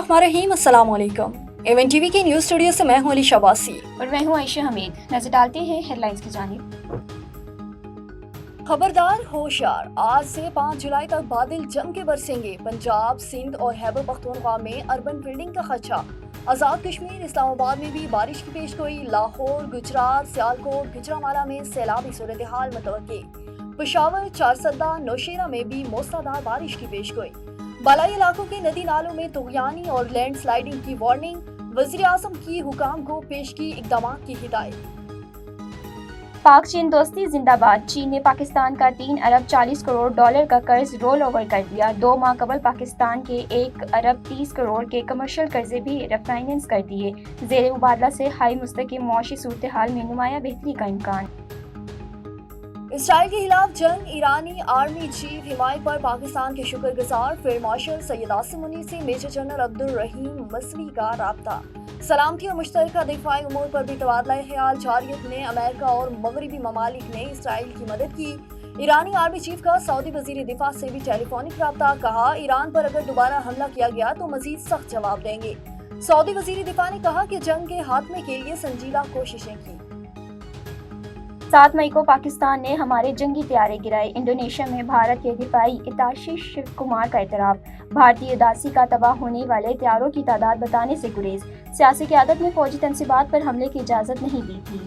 बिस्मिल्लाहिर्रहमानिर्रहीम, अस्सलाम वालेकुम। एवन टीवी के न्यूज़ स्टूडियो से मैं हूं अली शबासी और मैं हूं आयशा हमीद। नजर डालते हैं हेडलाइंस की जानिब। खबरदार होशियार, आज से 5 जुलाई तक बादल जम के बरसेंगे। पंजाब, सिंध और खैबर पख्तूनख्वा में अर्बन बिल्डिंग का खदशा। आज़ाद कश्मीर, इस्लामाबाद में भी बारिश की पेशगोई। लाहौर, गुजरात, सियालकोट, गुजरांवाला में सैलाबी सूरत हाल मुतवक्की। पेशावर, चारसदा, नौशेरा में भी मूसलाधार बारिश की पेशगोई। बालाई इलाकों के नदी नालों में तुग़यानी और लैंड स्लाइडिंग की वार्निंग। वज़ीर आज़म की हुकाम को पेश की इक़दाम की हिदायत। पाक चीन दोस्ती जिंदाबाद। चीन ने पाकिस्तान का 3 अरब 40 करोड़ डॉलर का कर्ज रोल ओवर कर दिया। 2 माह कबल पाकिस्तान के 1 अरब 30 करोड़ के कमर्शियल कर्जे भी रिफाइनेंस कर दिए। ज़ेरे मुबादला से हाई मुस्तकिम मुआशी सूरत हाल में नुमाया बेहतरी का इम्कान। इसराइल के खिलाफ जंग, ईरानी आर्मी चीफ हिमायत पर पाकिस्तान के शुक्रगुजार। फील्ड मार्शल सैयद आसिम मुनीर से मेजर जनरल अब्दुल रहीम मसवी का राब्ता। सलामती और मुश्तरका दिफाई उमूर पर भी तबादला ख्याल। जारियत में अमेरिका और मगरबी ममालिक ने इसराइल की मदद की। ईरानी आर्मी चीफ का सऊदी वजीर दिफा से भी टेलीफोनिक राब्ता। कहा, ईरान पर अगर दोबारा हमला किया गया तो मजीद सख्त जवाब देंगे। सऊदी वजीर दिफा ने कहा कि जंग के खात्मे के लिए संजीदा कोशिशें की। 7 मई को पाकिस्तान ने हमारे जंगी तैयारे गिराए। इंडोनेशिया में भारत के दिफाई इताशी शिव कुमार का एतराफ़। भारतीय दासी का तबाह होने वाले तैयारों की तादाद बताने से गुरेज। सियासी क़यादत ने फौजी तनसीबात पर हमले की इजाज़त नहीं दी थी।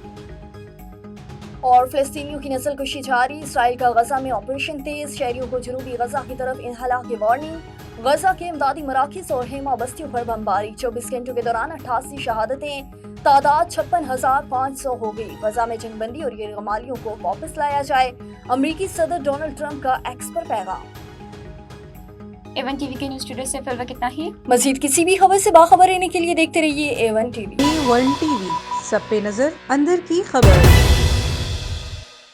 और फ़लस्तीनियों की नस्ल कुशी जारी। इसराइल का गजा में ऑपरेशन तेज। शहरियों को जनूबी गजा की तरफ इनहला की वार्निंग। गजा के इमदादी मराकिज़ और हेमा बस्तियों पर बमबारी। 24 घंटों के दौरान 88 शहादतें। तादाद 56,500 हो गई। गजा में जंगबंदी और गैरमालियों को वापस लाया जाए। अमरीकी सदर डोनाल्ड ट्रंप का एक्स पर पैगाम। एवन टीवी के न्यूज़ स्टूडियो से फिलहाल इतना ही। मजीद किसी भी खबर से बाखबर रहने के लिए देखते रहिए एवन टीवी। A1 TV, सब पे नजर, अंदर की खबर।